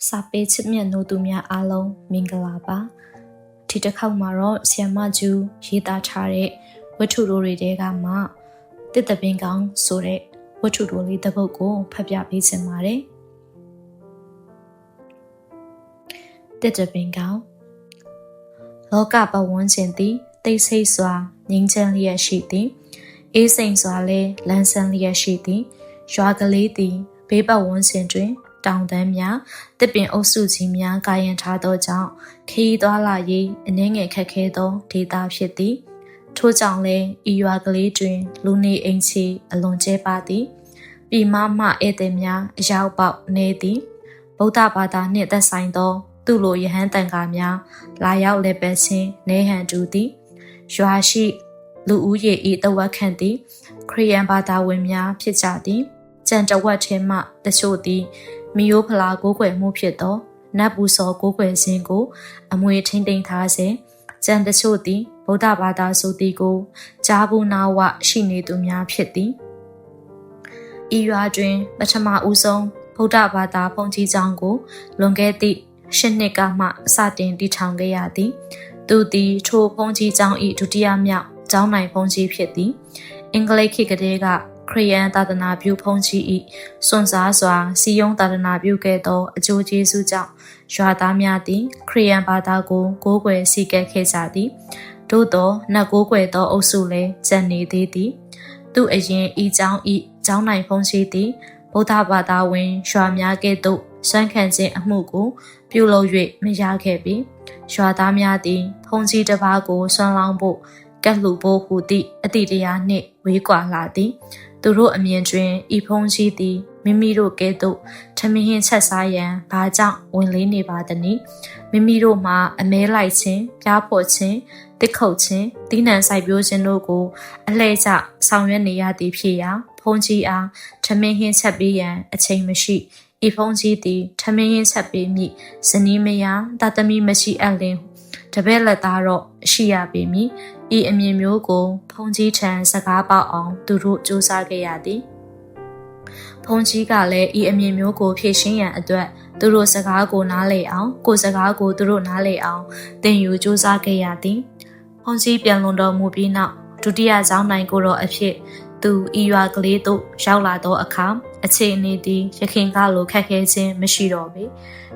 စာပေချစ်မြတ်နိုးသူများအားလုံးမင်္ဂလာပါဒီတစ်ခေါက်မှာတော့ဆီယမကျူရေးသားထားတဲ့ဝတ္ထုတော်တွေတဲကမှတစ်တပင်ကောင်းဆိုတဲ့ဝတ္ထုတော်လေးတစ်ပုဒ်ကိုဖတ်ပြပေးချင်ပါတယ်တစ်တပင်ကောင်းလောကပဝန်းကျင်သည်တိတ်ဆိတ်စွာငြိမ်းချမ်းလျက်ရှိသည်အေးစိမ်စွာလည်းလန်းဆန်းလျက်ရှိသည်ရွာကလေးသည်ဘေးပတ်ဝန်းကျင်တွင်တောင်တန်းများတစ်ပင်အုပ်စုကြီးများကာယံထားသောကြောင့်ခရီးသွားလာရေးအနှဲငယ်ခက်ခဲသောဒေသဖြစ်သည်ထို့ကြောင့်လည်းဤရွာကလေးတွင်လူနေအိမ်ချီအလွန်ကျဲပါသည်ပြည်မမှဧည့်သည်များအရောက်ပေါက်နေသည်ဗုဒ္ဓဘာသာနှင့်သက်ဆိုင်သောသူ့လိုယဟန်တန်ကားများလာရောက်လည်းပဲချင်းနေဟန်တူသည်ရွာရှိလူဦးရေဤတဝက်ခန့်သည်ခရစ်ယာန်ဘာသာဝင်များဖြစ်ကြသည်ကြံတဝက်ထဲမှတချို့သည်မီယိုဖလာကိုးကွယ်မှုဖြစ်သောနတ်ပူဇော်ကိုးကွယ်ခြင်းကိုအမွေထိန်ထိန်ထားစေကြံတချို့သည်ဗုဒ္ဓဘာသာဆိုသည်ကိုကြားဘူးနာဝရှိနေသူများဖြစ်သည်ဤရွာတွင်ပထမဦးဆုံးဗုဒ္ဓဘာသာဘုန်းကြီးကျောင်းကိုလွန်ခဲ့သည့်၈နှစ်ကမှစတင်တည်ထောင်ခဲ့ရသည်သူသည်ထိုဘုန်းကြီးကျောင်း၏ဒုတိယမြောက်ကျောင်းနိုင်ဘုန်းကြီးဖြစ်သည်အင်္ဂလိပ်ခေတ်ကတည်းကခရစ်ယာန်သာသနာပြုဘုန်းကြီး၏စွန့်စားစွာစီယုံသာသနာပြုခဲ့သောအကျိုးကျေးဇူးကြောင့်ရွာသားများသည်ခရစ်ယာန်ဘာသာကိုကိုးကွယ်စီကပ်ခဲ့ကြသည်သို့သောနတ်ကိုးကွယ်သောအုပ်စုလည်းကျန်နေသေးသည်သူအရင်ဤကျောင်းနိုင်ဘုန်းကြီးသည်ဗုဒ္ဓဘာသာဝင်ရွာများကဲ့သို့စွမ်းခံခြင်းအမှုကိုပြုလုပ်၍မရခဲ့ပြီရွာသားများသည်ဘုန်းကြီးတစ်ပါးကိုဆွမ်းလောင်းဖို့ကတ်လူဖို့ဟူသည့်အတိတရားနှင့်ဝေးကွာလာသည်သူတို့အမြင်တွင်ဤဖုန်ကြီးသည်မိမိတို့ကဲ့သို့ထမင်းဟင်းချက်စားရန်ဘာကြောင့်ဝင်လေးနေပါသနည်းမိမိတို့မှာအမဲလိုက်ခြင်းပြားဖို့ခြင်းတစ်ခုတ်ခြင်းတီးနှံစိုက်ပျိုးခြင်းတို့ကိုအလှည့်ကျဆောင်ရွက်နေရသည်ဖြစ်ရာဖုန်ကြီးအားထမင်းဟင်းချက်ပေးရန်အချိန်မရှိဤဖုန်ကြီးသည်ထမင်းဟင်းချက်ပေးမိဇနီးမယားတသမီမရှိအပ်လင်တပည့်လက်သားတော့ရှိရပေမည်ဤအမြင်မျိုးကိုဖုန်ကြီးထံစကားပေါက်အောင်သူတို့စူးစမ်းခဲ့ရသည်ဖုန်ကြီးကလည်းဤအမြင်မျိုးကိုဖြည့်ရှင်းရန်အတွက်သူတို့စကားကိုနားလည်အောင်ကိုယ်စကားကိုသူတို့နားလည်အောင်သင်ယူစူးစမ်းခဲ့ရသည်ဖုန်ကြီးပြန်လွန်တော်မူပြီးနောက်ဒုတိယကျောင်းနိုင်ကိုတော့အဖြစ်သူဤရွာကလေးသို့ရောက်လာသောအခါအခြေအနေသည်ရခင်ကလိုခက်ခဲခြင်းမရှိတော့ပေ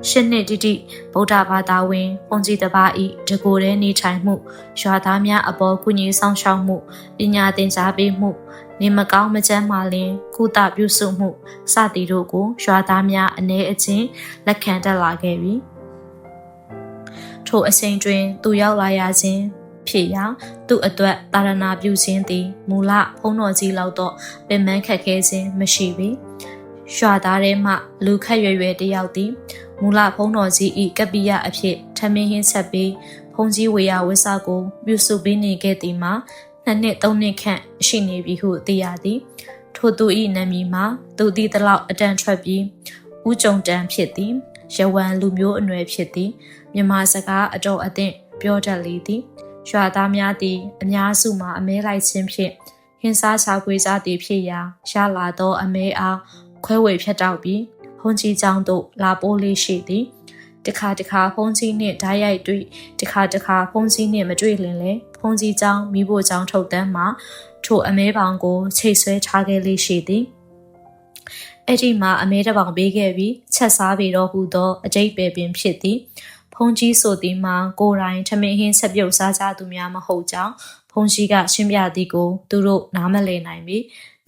ရှစ်နှစ်တိတိဗုဒ္ဓဘာသာဝင်ဘုန်းကြီးတစ်ပါးဤတကိုယ်တည်းနေထိုင်မှုရွာသားများအပေါ်ကုညီဆောင်ရှောက်မှုပညာသင်ကြားပေးမှုနေမကောင်းမချမ်းမှလင်ကုသပြုစုမှုစသည်တို့ကိုရွာသားများအ ਨੇ အချင်းလက်ခံတက်လာခဲ့ပြီထိုအချိန်တွင်သူရောက်လာရခြင်းဖြစ်ရာသူ့အတွက်တာရဏပြုခြင်းသည်မူလဘုန်းတော်ကြီးလောက်တော့ပင်ပန်းခက်ခဲခြင်းမရှိပေရွာသားထဲမှလူခက်ရွယ်တယောက်သည်မူလဘုန်းတော်ကြီး၏ကပ္ပိယအဖြစ်ထမင်းဟင်းချက်ပြီးဘုန်းကြီးဝေယဝစ္စကိုပြုစုပေးနေခဲ့သည်မှာ2နှစ်3နှစ်ခန့်ရှိနေပြီဟုသိရသည်ထိုသူ၏နာမည်မှာသူသည်တလောက်အတန်ထွက်ပြီးဦးကြုံတန်ဖြစ်သည်ရဝံလူမျိုးအနွယ်ဖြစ်သည်မြန်မာစကားအတော်အသင့်ပြောတတ်လေသည်ရွာသားများသည်အများစုမှာအမဲလိုက်ခြင်းဖြင့်ဟင်းစားချာခွေစားသည်ဖြစ်ရာရလာသောအမဲအားခွဲဝေဖြတ်တောက်ပြီးဘုန်းကြီးကျောင်းသို့လာပို့လေးရှိသည်တခါဘုန်းကြီးနှင့်ဓာတ်ရိုက်တွေ့တခါဘုန်းကြီးနှင့်မတွေ့လင်လေဘုန်းကြီးကျောင်းမိဖို့ကျောင်းထုတ်တန်းမှာထိုအမဲပေါင်ကိုချိတ်ဆွဲထားခဲ့လေးရှိသည်အဲ့ဒီမှာအမဲတစ်ပေါင်ပေးခဲ့ပြီးချက်စားပြီးတော့ဟူသောအကျိတ်ပဲပင်ဖြစ်သည်ဘုန်းကြီးဆိုသည်မှာကိုယ်တိုင်ထမင်းဟင်းဆက်ပြုတ်စားကြသူများမဟုတ်ကြောင်းဘုန်းကြီးကရှင်းပြသည်ကိုသူတို့နားမလည်နိုင်ပြီ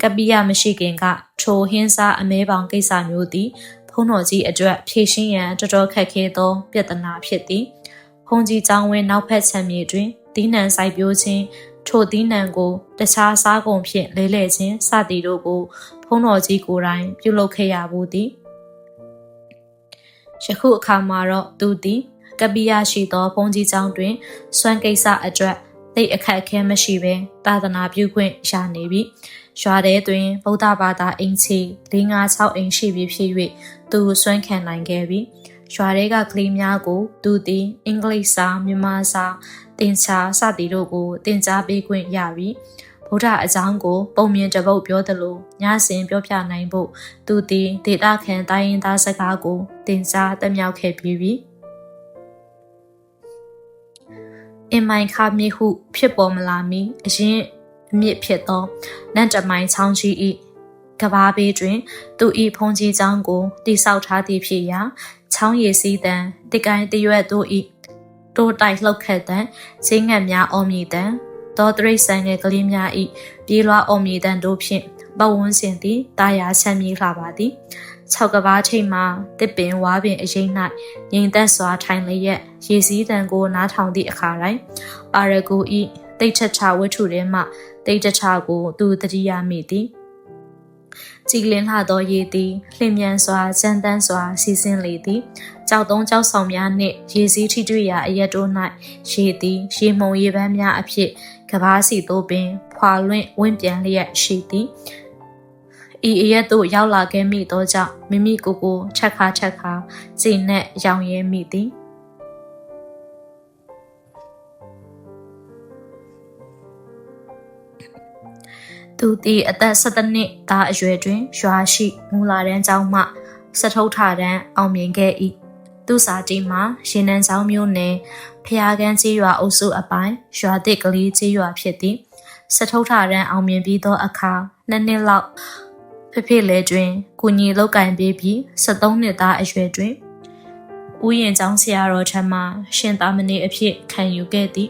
ကပ္ပိယမရှိခင်ကထိုဟင်းစားအမဲပေါင်ကိစ္စမျိုးသည်ဘုန်းတော်ကြီးအတွက်ဖြည့်ရှင်းရန်တော်တော်ခက်ခဲသောပြဿနာဖြစ်သည်ဘုန်းကြီးကျောင်းဝင်းနောက်ဖက်ခြမ်းမြေတွင်တီးနှံစိုက်ပျိုးခြင်းထိုတီးနှံကိုတခြားစားကုန်ဖြင့်လဲလှယ်ခြင်းစသည်တို့ကိုဘုန်းတော်ကြီးကိုယ်တိုင်ပြုလုပ်ခဲ့ရဘူးသည်ယခုအခါမှာတော့သူသည်ကပ္ပိယရှိသောဘုန်းကြီးကျောင်းတွင်စွမ်းကိစ္စအတွက်သိအခက်အခဲမရှိဘဲသာသနာပြုခွင့်ရနေပြီရွာထဲတွင်ဗုဒ္ဓဘာသာအိမ်ချီ4-5-6အိမ်ရှိပြီဖြစ်၍သူစွမ်းခံနိုင်ခဲ့ပြီရွာထဲကကလေးများကိုသူသည်အင်္ဂလိပ်စာမြန်မာစာသင်ကြားစသည်တို့ကိုသင်ကြားပေးခွင့်ရပြီဘ ဗုဒ္ဓအကြောင်းကိုပုံမြင်တပုတ်ပြောသလိုညစဉ်ပြောပြနိုင်ဖို့သူသည်ဒေတာခံတိုင်းရင်းသားစကားကိုတင်စားတမြောက်ခဲ့ပြီးပြီအင်မိုင်ခါမြေဟုဖြစ်ပေါ်မလာမီအရင်အမြင့်ဖြစ်သောနန့်တမိုင်ချောင်းကြီး၏ကဘာဘေးတွင်သူ၏ဖုန်ကြီးချောင်းကိုတိဆောက်ထားသည်ဖြစ်ရာချောင်းရည်စည်းတံတကိုင်းတရွက်တို့၏တိုးတိုက်လှုပ်ခတ်တံဈေးငတ်များအော်မြည်တံသောတရိษံငယ်ကလေးများ၏ပြေးလွှားအော်မြည်တံတို့ဖြင့်ပတ်ဝန်းကျင်သည်တာယာချမ်းမြေလှပါသည်၆ကဘာထိပ်မှတစ်ပင်ဝါပင်အရင်၌ငြိမ်သက်စွာထိုင်လျက်ရေစည်းတံကိုနားထောင်သည့်အခါတိုင်းပါရဂူ၏တိတ်ထချဝတ္ထုထဲမှတိတ်တချကိုသူတတိယမိသည်ကြည်လင်းလှသောရေသည်လျင်မြန်စွာကြမ်းတမ်းစွာစီးဆင်းလေသည်ကြောက်တုံးကြောက်ဆောင်များနှင့်ရေစည်းထိတွေ့ရာအရက်တို့၌ရေသည်ရေမှုန်ရေပန်းများအဖြစ်ကဘာစီသို့ပင်ဖွာလွင့်ဝင့်ပြန်လျက်ရှိသည်ဤအရက်သို့ရောက်လာခဲ့မိသောကြောင့်မိမိကိုယ်ကိုချက်ခါကြည်နှက်ရောင်ရဲမိသည်သူသည်အသက်17နှစ်သားအရွယ်တွင်ရွာရှိမူလာတန်းကျောင်းမှစထုထတန်းအောင်မြင်ခဲ့၏သူစာတီမှာရင်နန်းကျောင်းမျိုးနယ်ဖျားကန်းကြီးရွာအုပ်စုအပိုင်းရွာသစ်ကလေးကြီးရွာဖြစ်သည်စထုထတန်းအောင်မြင်ပြီးသောအခါ2နှစ်လောက်ဖေလေတွင်ကုညီလောက်ကင်ပေးပြီး73နှစ်သားအရွယ်တွင်ဥယျာဉ်ကျောင်းဆရာတော်ထံမှရှင်သာမဏေအဖြစ်ခံယူခဲ့သည်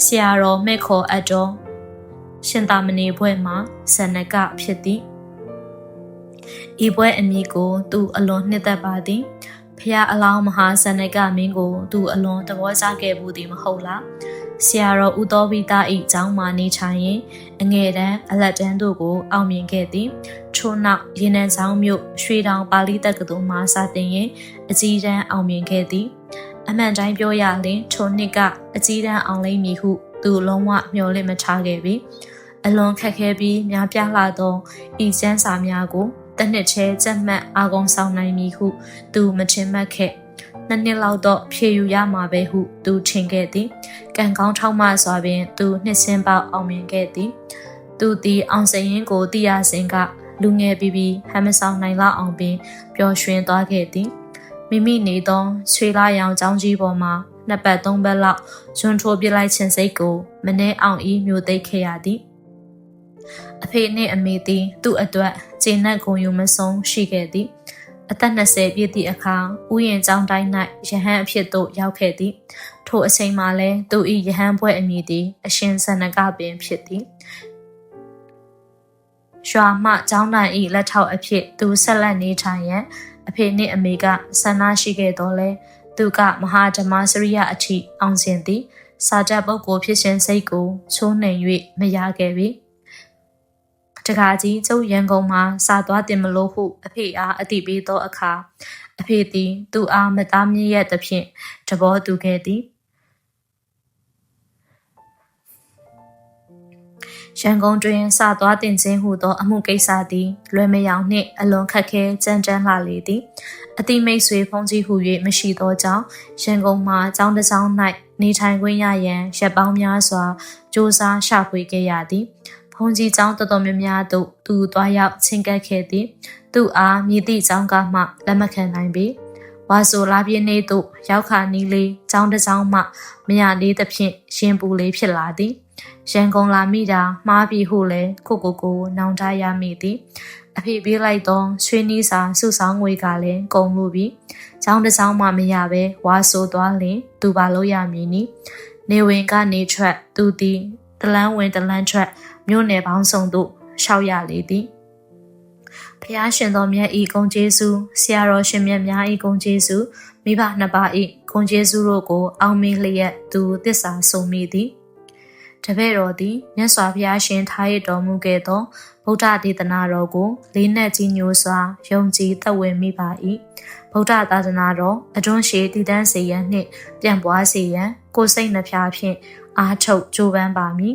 ဆရာတော်မဲ့ခေါ်အပ်တော်ရှင်သာမဏေဘွဲ့မှာဇဏကဖြစ်သည်ဤဘွဲ့အမည်ကိုသူအလွန်နှစ်သက်ပါသည်ဖျားအလောင်းမဟာဇဏကမင်းကိုသူအလွန်သဘောကျခဲ့ဘူးသည်မဟုတ်လားဆရာတော်ဦးတော်ဝိသား၏ကျောင်းမှာနေထိုင်ရင်အငယ်တန်းအလက်တန်းတို့ကိုအောင်မြင်ခဲ့သည်ထို့နောက်ရေနံကျောင်းမြို့ရွှေတောင်ပါဠိတက္ကသိုလ်မှစာသင်ရင်အကြီးတန်းအောင်မြင်ခဲ့သည်အမှန်တိုင်းပြောရရင်ထိုနှစ်ကအကြီးတန်းအောင်လိမ့်မည်ဟုသူလုံးဝမျှော်လင့်မထားခဲ့ပြီအလွန်ခက်ခဲပြီးများပြားလာသောဤကျမ်းစာများကိုတစ်နှစ်ချဲကြက်မှတ်အာကုံဆောင်နိုင်မည်ဟုသူမထင်မှတ်ခဲ့2နှစ်လောက်တော့ဖြည့်ယူရမှာပဲဟုသူထင်ခဲ့သည်ကံကောင်းထောက်မှစွာပင်သူနှစ်စင်းပေါက်အောင်မြင်ခဲ့သည်သူသည်အောင်စရင်ကိုသိရစဉ်ကလူငယ်ပြီးဟမ်းမဆောင်နိုင်လောက်အောင်ပင်ပျော်ရွှင်သွားခဲ့သည်မိမိနေသောဆွေလာရောင်ကျောင်းကြီးပေါ်မှာ2ပတ်3ပတ်လောက်ဇွန်ထိုးပြလိုက်ခြင်းစိတ်ကိုမနှဲအောင်ဤမျိုးသိခဲ့ရသည်အဖေနှင့်အမေသည်သူ့အတွက်ခြေနှက်ကိုယူမဆုံးရှိခဲ့သည်အသက်20ပြည့်သည့်အခါဥယျာဉ်ကျောင်းတိုင်း၌ယဟန်အဖြစ်သို့ရောက်ခဲ့သည်ထိုအချိန်မှာလည်းသူ၏ယဟန်ဘွဲ့အမည်သည်အရှင်ဇဏကပင်ဖြစ်သည်ရွာမှကျောင်းတိုင်း၏လက်ထောက်အဖြစ်သူဆက်လက်နေထိုင်ရန်အဖေနှင့်အမေကဆန္ဒရှိခဲ့တော်လဲသူကမဟာဓမ္မစရိယအထိအောင်ကျင်သည်စာတတ်ပုဂ္ဂိုလ်ဖြစ်ခြင်းစိတ်ကိုချိုးနှိမ်၍မရခဲ့ပြီတခါကြီးကျုပ်ရန်ကုန်မှာစာသွားတင်မလို့ဟုအဖေအားအတိပေးသောအခါအဖေသည်သူအားမသားမြည့်ရသဖြင့်တဘောတူခဲ့သည်ရန်ကုန်တွင်စာသွားတင်ခြင်းဟုသောအမှုကိစ္စသည်လွယ်မယောင်နှင့်အလွန်ခက်ခဲကြမ်းတမ်းလှလေသည်အတိမိတ်ဆွေဖုံးကြီးဟု၍မရှိသောကြောင့်ရန်ကုန်မှာကျောင်းတစ်ကျောင်း၌နေထိုင်ခွင့်ရရန်ရက်ပေါင်းများစွာစ조사ရှာဖွေခဲ့ရသည်ဖုံးကြီးကျောင်းတော်တော်များများသို့သူသွားရောက်ချင်းကပ်ခဲ့သည်သူအားမြည်သည့်ကျောင်းကမှလက်မခံနိုင်ပေဝါဆိုလာပြင်းနေသို့ရောက်ခါနီးလေးကျောင်းတစ်ကျောင်းမှမရသေးသဖြင့်ရင်ပူလေးဖြစ်လာသည်ရန်ကုန်လာမိတာမှားပြီဟုလည်းကိုနောင်တရမိသည်အဖေပေးလိုက်သောရွှေနီးစာစုဆောင်းငွေကလည်းကုန်လို့ပြီကျောင်းတစ်ကျောင်းမှမရပဲဝါဆိုသွားလင်သူပါလို့ရမည်နီနေဝင်ကနေထွက်သူသည်တလန်းဝင်တလန်းထွက်မြို့နယ်ပေါင်းစုံသို့ရှောက်ရလေသည်ဖျားရှင်တော်မြတ်ဤဂုဏ်ကျေးဇူးဆရာတော်ရှင်မြတ်များဤဂုဏ်ကျေးဇူးမိဘနှစ်ပါးဤဂုဏ်ကျေးဇူးတို့ကိုအောက်မေ့လျက်သူသစ္စာဆုံးမိသည်တပည့်တော်သည်မြတ်စွာဘုရားရှင်ထားရတော်မူခဲ့သောဗုဒ္ဓဒေသနာတော်ကိုလေးနက်ကြီးညိုစွာယုံကြည်သက်ဝင်မိပါ၏ဗုဒ္ဓသာသနာတော်အတွန်းရှည်တည်တံ့စေရန်နှင့်ပြန့်ပွားစေရန်ကိုယ်စိတ်နှဖျားဖြင့်အားထုတ်ကြိုးပမ်းပါမည်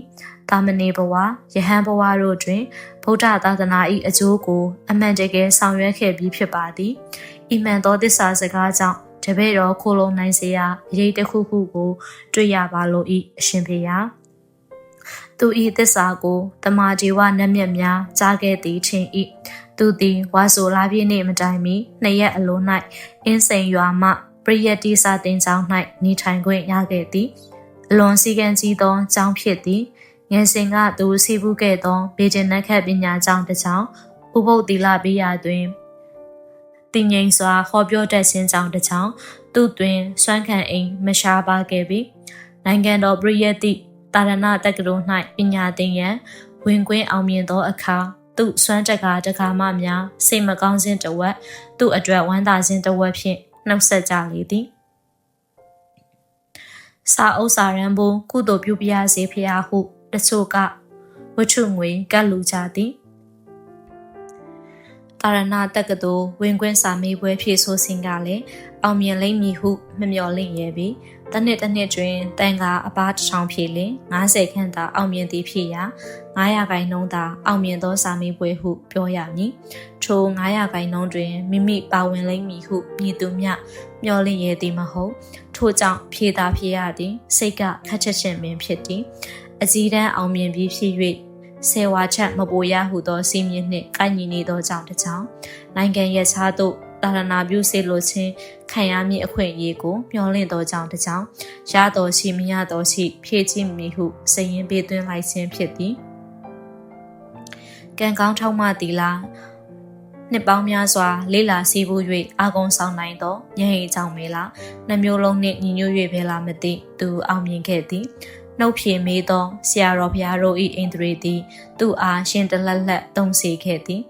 တာမဏေဘဝယဟန်ဘဝတို့တွင်ဗုဒ္ဓသာသနာ၏အကျိုးကိုအမှန်တကယ်ဆောင်ရွက်ခဲ့ပြီးဖြစ်ပါသည်ဤမှန်သောသစ္စာစကားကြောင့်တပည့်တော်ခိုလုံနိုင်စေရာအရေးတစ်ခုခုကိုတွေ့ရပါလို့ဤအရှင်ဖေယ သူဤသစ္စာကိုတမာဒီဝနတ်မြတ်များကြားခဲ့သည်ချင်းဤသူသည်ဝါဆိုလာပြည့်နေ့မတိုင်မီနှစ်ရက်အလို၌အင်းစိန်ရွာမှပရိယတ္တိစာတင်ကျောင်း၌နေထိုင်ခွင့်ရခဲ့သည်အလွန်စည်းကမ်းကြီးသောကျောင်းဖြစ်သည်ငယ်စဉ်ကသူစီးပူးခဲ့သောဘေဂျင်နက်ခတ်ပညာကျောင်းတစ်ကျောင်းဥပုပ်သီလပေးရာတွင်တည်ငြိမ်စွာဟောပြောတတ်ခြင်းကြောင့်တစ်ချောင်းသူတွင်စွမ်းခံအိမ်မရှားပါခဲ့ပြီးနိုင်ငံတော်ပရိယတ္တိတာရဏတက္ကသိုလ်၌ပညာသင်ရန်ဝင်ခွင့်အောင်မြင်သောအခါသူစွမ်းတက္ကတက္ကမများစိတ်မကောင်းခြင်းတစ်ဝက်သူအတွက်ဝမ်းသာခြင်းတစ်ဝက်ဖြင့်နှုတ်ဆက်ကြလေသည်စာအုပ်စာရန်ဘိုးကုသိုလ်ပြုပြရစေဖျားဟုတချို့ကဝတ္ထုငွေကတ်လူကြသည်တာရဏတက္ကသိုလ်ဝင်ခွင့်စာမေးပွဲဖြေဆိုစဉ်ကလည်းအောင်မြင်လိမ့်မည်ဟုမမျှော်လင့်ရပြီးတစ်နှစ်တွင်တန်ကအပားတစ်ထောင်ဖြေလင်90ခန့်သာအောင်မြင်သည်ဖြစ်ရာ900ခိုင်နှုန်းသာအောင်မြင်သောစာမေးပွဲဟုပြောရမည်ထို900ခိုင်နှုန်းတွင်မိမိပါဝင်လိမ့်မည်ဟုမည်သူမျှမျှော်လင့်ရသည်မဟုတ်ထို့ကြောင့်ဖြေသာဖြေရသည်စိတ်ကခက်ချက်ချင်းပင်ဖြစ်သည်အကြီးတန်းအောင်မြင်ပြီးဖြစ်၍ဆယ်ဝါချက်မပိုရဟုသောစီးမြင့်နှင့်ကိုက်ညီနေသောကြောင့်တစ်ကြောင်းနိုင်ငံရဲ့ခြားသို့တာရဏပြုစေလိုခြင်းခံရမည့်အခွင့်အရေးကိုမျှော်လင့်သောကြောင့်တစ်ကြောင်းရတော်ရှိမရတော်ရှိဖြည့်ခြင်းမည်ဟုစည်ရင်ပေးသွင်းလိုက်ခြင်းဖြစ်သည်ကံကောင်းထောက်မှတီလာနှစ်ပေါင်းများစွာလေးလာစီးပူး၍အာကုံဆောင်နိုင်သောညဟိကြောင့်မဲလားနှမျိုးလုံးနှင့်ညီညွတ်၍ပဲလားမသိသူအောင်မြင်ခဲ့သည်နှုတ်ဖြေမေးသောဆရာတော်ဘုရားတို့၏အိန္ဒြေသည်သူ့အားရှင်တလက်လက်သုံးစေခဲ့သည်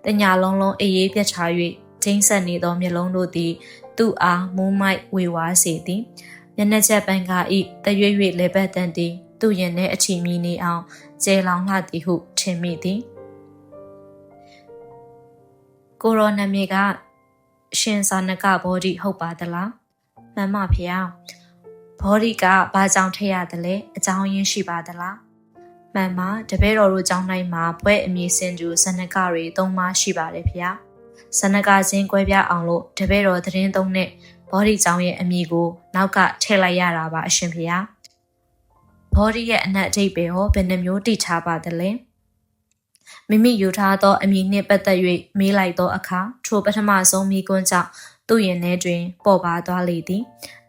တညာလုံးလုံးအေးအေးပြတ်ချ၍ကျင်းဆက်နေသောမျက်လုံးတို့သည်သူ့အားမူးမိုက်ဝေဝါးစေသည်မျက်နှာချက်ပန်းကာဤတရွေ့၍လေပတ်တန်သည်သူ့ရင်ထဲအချီမီနေအောင်ကျဲလောင်လှသည်ဟုထင်မိသည်ကိုရောနာမည်ကရှင်စာနကဘောဓိဟုတ်ပါသလားမှန်ပါဗျာဘောဓိကဘာကြောင့်ထည့်ရတယ်လဲအကြောင်းရင်းရှိပါသလားမှန်ပါတပည့်တော်တို့ကျောင်းတိုင်းမှာဘွဲ့အမည်စင်တူဇနကတွေ၃ပါးရှိပါတယ်ဗျာဇနကချင်းကွဲပြားအောင်လို့တပည့်တော်သတင်းသုံးနဲ့ဘောဓိကျောင်းရဲ့အမည်ကိုနောက်ကထည့်လိုက်ရတာပါအရှင်ဗျာဘောဓိရဲ့အနက်အဓိပ္ပာယ်ဟောဘယ်နှမျိုးတိထားပါသလဲမိမိယူထားသောအမည်နှင့်ပတ်သက်၍မေးလိုက်သောအခါထိုပထမဆုံးမိကွန်းကြောင့်သူ့ရင်ထဲတွင်ပေါ်ပါသွားလေသည်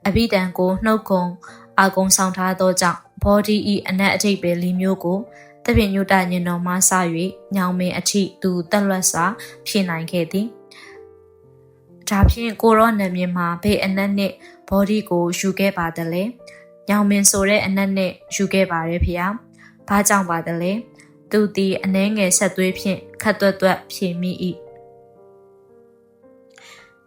အဘိဓမ္မာကိုနှုတ်ကုံအာကုံဆောင်ထားသောကြောင့်ဘောဓိ၏အနက်အဓိပ္ပာယ်လေးမျိုးကိုသဗ္ဗညုတညင်တော်မှစ၍ညောင်မင်းအထိသူတက်လွတ်စွာဖြေနိုင်ခဲ့သည်ဒါဖြင့်ကိုရောနာမည်မှာဘေးအနက်နှင့်ဘောဓိကိုယူခဲ့ပါသလဲညောင်မင်းဆိုတဲ့အနက်နှင့်ယူခဲ့ပါရဲ့ဖေ။ဘာကြောင့်ပါသလဲသူသည်အနှဲငယ်ဆက်သွေးဖြင့်ခတ်သွက်ဖြေမိ၏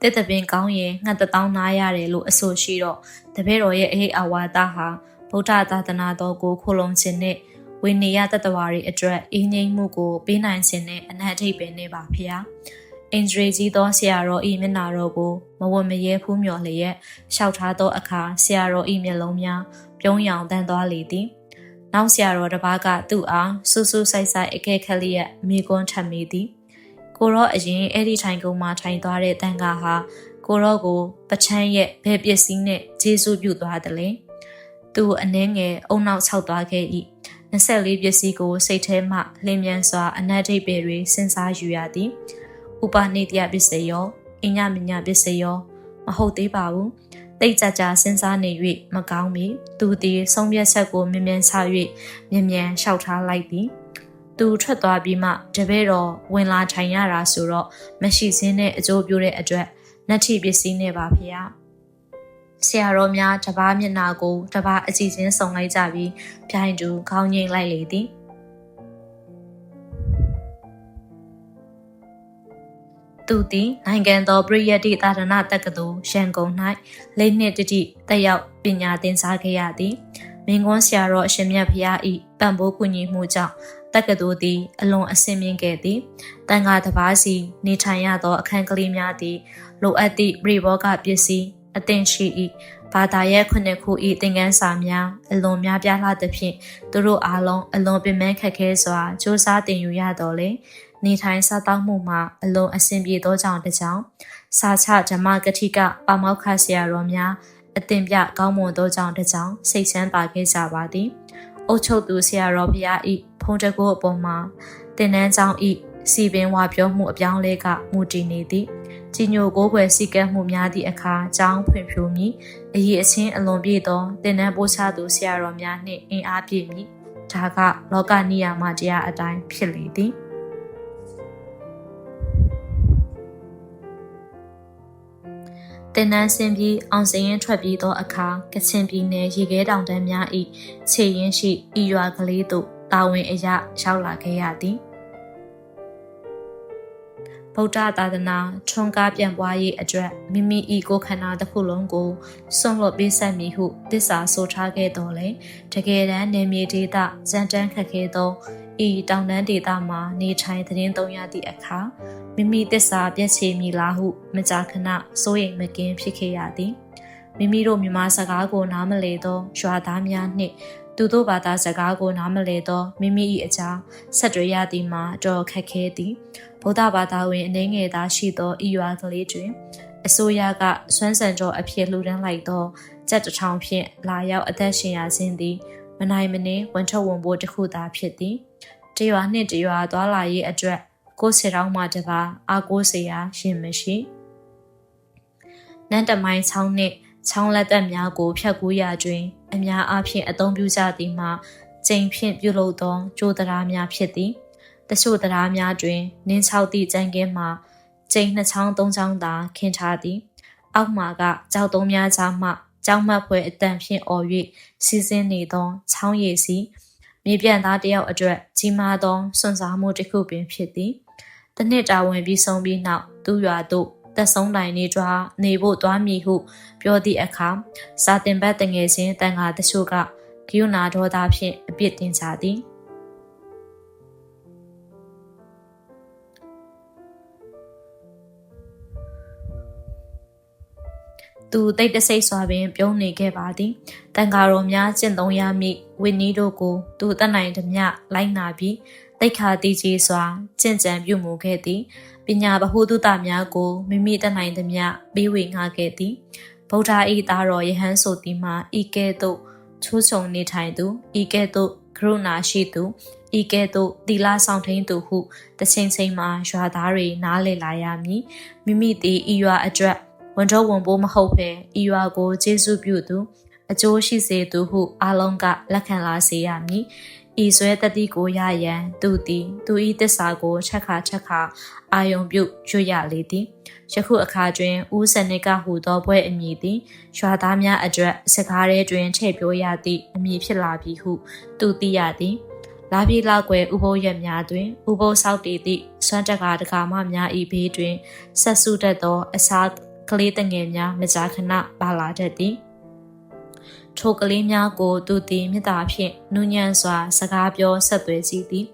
တဲ့တပင်ကောင်းရင်ငှက်တပေါင်းနားရတယ်လို့အဆိုရှိတော့တပည့်တော်ရဲ့အဟိအဝါဒဟာဗုဒ္ဓသာသနာတော်ကိုခိုလုံခြင်းနဲ့ဝိနည်းတတ္တဝါတွေအတွက်အင်းငိမ့်မှုကိုပေးနိုင်ခြင်းနဲ့အနက်အထိပ်ပင်နေပါဖေ။အင်ဂျရီကြီးသောဆရာတော်ဤမျက်နာတော်ကိုမဝတ်မရဲဖူးမြော်လျက်လျှောက်ထားသောအခါဆရာတော်ဤမျက်လုံးများပြုံးရောင်တန်းသွားလေသည်။နောက်ဆရာတော်တစ်ပါးကသူ့အားဆူဆူဆိုင်ဆိုင်အကဲခက်လျက်မိကွန်းထပ်မိသည်။ကိုရောအရင်အဲ့ဒီထိုင်ကုန်မှာထိုင်သွားတဲ့တန်ခါဟာကိုရောကိုပချမ်းရဲ့ဘယ်ပစ္စည်းနဲ့ဂျေစုပြုသွားတယ်လဲ။သူအနှဲငယ်အုံနောက်ဆောက်သွားခဲ့၏။24ပစ္စည်းကိုစိတ်ထဲမှလင်းမြန်စွာအနက်ဒိတ်ပေတွေစဉ်းစားယူရသည်။ဥပနိတ္တယပစ္စယောအညမညပစ္စယောမဟုတ်သေးပါဘူး။တိတ်ကြကြစဉ်းစားနေ၍မကောင်းမီသူသည်ဆုံးဖြတ်ချက်ကိုမြင်မြန်ချ၍မြင်မြန်လျှောက်ထားလိုက်သည်။သူထွက်သွားပြီးမှတပည့်တော်ဝင်လာထိုင်ရတာဆိုတော့မရှိစင်းတဲ့အကျိုးပြုတဲ့အတွက်နတ္ထိပစ္စည်းနဲ့ပါဖေ။ဆရာတော်များတပါးမျက်နာကိုတပါးအကြည့်ချင်းစုံလိုက်ကြပြီးပြိုင်တူခေါင်းငိမ့်လိုက်လေသည်သူသည်နိုင်ငံတော်ပရိယတ္တိသာသနာတက္ကသိုလ်ရန်ကုန်၌၄နှစ်တိတိတက်ရောက်ပညာသင်ကြားခဲ့ရသည်မင်းကွန်းဆရာတော်အရှင်မြတ်ဖျား၏ပံ့ပိုးကူညီမှုကြောင့်တက္ကသိုလ်သည်အလွန်အဆင့်မြင့်ခဲ့သည်တန်ခါတစ်ပါးစီနေထိုင်ရသောအခန်းကလေးများသည်လိုအပ်သည့်ပရိဘောဂပစ္စည်းအသင့်ရှိ၏ဘာသာရဲ့ခုနှစ်ခု၏သင်ခန်းစာများအလွန်များပြားလှသဖြင့်သူတို့အားလုံးအလွန်ပင်ပန်းခက်ခဲစွာစ조사သင်ယူရတော်လေနေထိုင်စားသောက်မှုမှာအလွန်အဆင်ပြေသောကြောင့်တစ်ကြောင်းစာချဓမ္မကတိကပါမောက္ခဆရာတော်များအသင်ပြကောင်းမွန်သောကြောင့်တစ်ကြောင်းစိတ်ချမ်းသာခဲ့ကြပါသည် အုတ်ချုပ်သူဆရာတော်ဘုရားဤဖုံးတကူအပေါ်မှာတင်နန်းကျောင်းဤစီပင်ဝါပြောမှုအပြောင်းလဲကမူတည်နေသည်ကြီးညိုကိုးကွယ်စည်းကမ်းမှုများသည့်အခါကျောင်းဖွင့်ဖြိုးမည်အရေးအချင်းအလွန်ပြည့်သောတင်နန်းပို့ချသူဆရာတော်များနှင့်အင်အားပြည့်မည်ဒါကလောကနိယာမတရားအတိုင်းဖြစ်လေသည်တင်နန်းစင်ပြီးအောင်စရင်ထွက်ပြီးသောအခါကချင်ပြည်နယ်ရေခဲတောင်တန်းများ၏ခြေရင်းရှိဤရွာကလေးသို့တာဝန်အရရောက်လာခဲ့ရသည်ဗုဒ္ဓသာသနာထွန်းကားပြန်ပွားရေးအတွက်မိမိ၏ကိုယ်ခန္ဓာတစ်ခုလုံးကိုစွန့်လွတ်ပေးဆက်မည်ဟုသစ္စာဆိုထားခဲ့တော်လဲတကယ်တမ်းနေမြေဒေသဇန်တန်းခက်ခဲသောဤတောင်တန်းဒေသမှာနေထိုင်သတင်းသုံးရသည့်အခါမိမိသစ္စာပြည့်ချေမည်လားဟုမကြာခဏစိုးရိမ်မကင်းဖြစ်ခဲ့ရသည်မိမိတို့မြန်မာစကားကိုနားမလည်သောရွာသားများနှင့်သူတို့ဘာသာစကားကိုနားမလည်သောမိမိ၏အကြောင်းဆက်တွေ့ရသည်မှာတော်ခက်ခဲသည်ဗုဒ္ဓဘာသာဝင်အနေငယ်သားရှိသောဤရွာကလေးတွင်အစိုးရကစွမ်းစံကြောအဖြစ်လှူဒန်းလိုက်သောကျပ်တစ်ထောင်ဖြင့်လာရောက်အသက်ရှင်ရခြင်းသည်မနိုင်မနှင့်ဝန်ထုတ်ဝန်ပိုးတစ်ခုသာဖြစ်သည်တရွာနှင့်တရွာသွားလာရေးအတွက်ကိုယ်စီတောင်းမှတပါအားကိုးစရာရှင်မရှိနန်းတမိုင်းချောင်းနှင့်ချောင်းလက်သက်များကိုဖြတ်ကူးရာတွင်အများအားဖြင့်အသုံးပြုကြသည်မှာကျိန်ဖြင့်ပြုလုပ်သောကြိုးတရားများဖြစ်သည်တချို့တရားများတွင်နင်းချောက်သည့်ကျန်ကင်းမှာကျိန်နှစ်ချောင်းသုံးချောင်းသာခင်းထားသည်အောက်မှာကကြောက်သုံးများကြားမှကြောက်မှတ်ဖွယ်အတန်ဖြင့်អော်၍စီးဆင်းနေသောချောင်းရည်စီမြေပြန့်သားတယောက်အတွက်ကြီးမားသောစွန့်စားမှုတစ်ခုပင်ဖြစ်သည်တနှစ်တာဝန်ပြီးဆုံးပြီးနောက်သူ့ရွာသို့သက်ဆုံးတိုင်နေကြနေဖို့သွားမည်ဟုပြောသည့်အခါစာတင်ဘတ်တငယ်ချင်းတန်ခါတချို့ကဂိယုနာဒေါသဖြင့်အပြစ်တင်ကြသည်သူတိတ်တဆိတ်စွာပင်ပြုံးနေခဲ့ပါသည်တန်ဃာတော်များကျင့်သုံးရမည့်ဝိနည်းတို့ကိုသူတတ်နိုင်သမျှလိုက်နာပြီးတိတ်ခါတည်ကြီးစွာကျင့်ကြံပြုမှုခဲ့သည်ပညာဗဟုသုတများကိုမိမိတတ်နိုင်သမျှပေးဝေငှခဲ့သည်ဗုဒ္ဓ၏သားတော်ယဟန်ဆိုသည်မှာဤကဲ့သို့ချိုးချုံနေထိုင်သူဤကဲ့သို့ကရုဏာရှိသူဤကဲ့သို့သီလဆောင်ထိန်သူဟုတချိန်ချိန်မှာရွာသားတွေနားလည်လာရမည်မိမိသည်ဤရွာအတွက်ဝန်တော်ဝန်ပိုးမဟုတ်ပဲဤရွာကိုကျေးဇူးပြုသူအကျိုးရှိစေသူဟုအားလုံးကလက်ခံလာစေရမည်ဤဆွဲတတိကိုရရန်သူသည်သူ၏သစ္စာကိုချက်ခါအာယုံပြုရွတ်ရလေသည်ယခုအခါတွင်ဦးစနစ်ကဟူသောဘွဲ့အမည်သည်ရွာသားများအတွက်စကားထဲတွင်ထည့်ပြောရသည့်အမည်ဖြစ်လာပြီဟုသူသိရသည်လာပြီလောက်ွယ်ဥပုပ်ရက်များတွင်ဥပုပ်ဆောက်တည်သည့်စွမ်းတကာတကာမများ၏ဘေးတွင်ဆက်စုတတ်သောအစားကလေးတငယ်များမကြာခဏပါလာတတ်သည်ထိုကလေးများကိုသူသည်မေတ္တာဖြင့်နူးညံ့စွာစကားပြောဆက်သွယ်ကြည့်သည်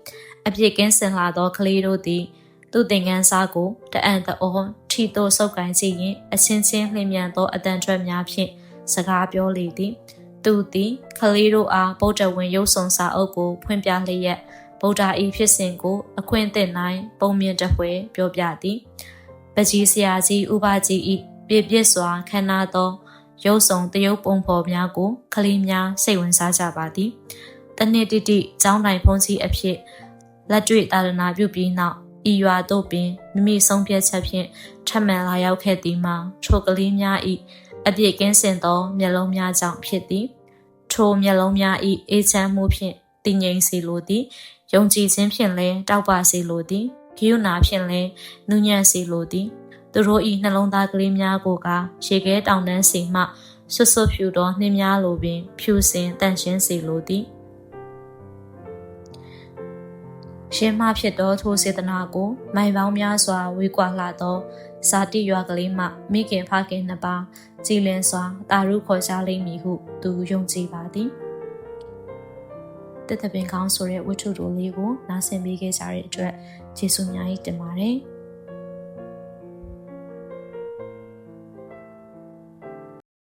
အပြစ်ကင်းစင်လာသောကလေးတို့သည်သူသင်ခန်းစာကိုတအံ့သောထီသို့ဆုပ်ကိုင်ကြည့်ရင်အချင်းချင်းလျင်မြန်သောအတန်ထွက်များဖြင့်စကားပြောလေသည်သူသည်ကလေးတို့အားဗုဒ္ဓဝင်ရုပ်ဆောင်စာအုပ်ကိုဖွင့်ပြလျက်ဗုဒ္ဓ၏ဖြစ်စဉ်ကိုအခွင့်အသင့်နိုင်ပုံမြင်တပွဲပြောပြသည်ပကြီးဆရာကြီးဥပကြီး၏ပြည့်စွာခမ်းနားသောရုပ်ဆောင်တရုပ်ပုံဖော်များကိုကလေးများစိတ်ဝင်စားကြပါသည်တနေ့တိကျောင်းတိုင်ဖုံးကြီးအဖြစ်လက်တွေ့သာသနာပြုပြီးနောက်ဤရွာတို့ပင်မိမိဆုံးဖြတ်ချက်ဖြင့်ထပ်မံလာရောက်ခဲ့သည်မှာထိုကလေးများ၏အပြည့်ကင်းစင်သောမျက်လုံးများကြောင့်ဖြစ်သည်ထိုမျက်လုံးများ၏အေးချမ်းမှုဖြင့်တည်ငြိမ်စေလိုသည်ယုံကြည်ခြင်းဖြင့်လည်းတောက်ပစေလိုသည်ဂိယုဏဖြင့်လည်းနူးညံ့စေလိုသည်သူတို့၏နှလုံးသားကလေးများကိုကရေခဲတောင်တန်းစီမှဆွတ်ဆွတ်ဖြူသောနှင်းများလိုပင်ဖြူစင်တန့်ရှင်းစေလိုသည်ရှင်းမဖြစ်သောထိုစေတနာကိုမိုင်ပေါင်းများစွာဝေးကွာလာသောဇာတိရွာကလေးမှမိခင်ဖခင်နှစ်ပါးကြည်လင်စွာတာရုခေါ်ကြလိမ့်မည်ဟုသူယုံကြည်ပါသည်တသက်ပင်ကောင်းဆိုတဲ့ဝတ္ထုတော်လေးကိုနားဆင်ပေးခဲ့ကြတဲ့အတွက်ကျေးဇူးများကြီးတင်ပါတယ်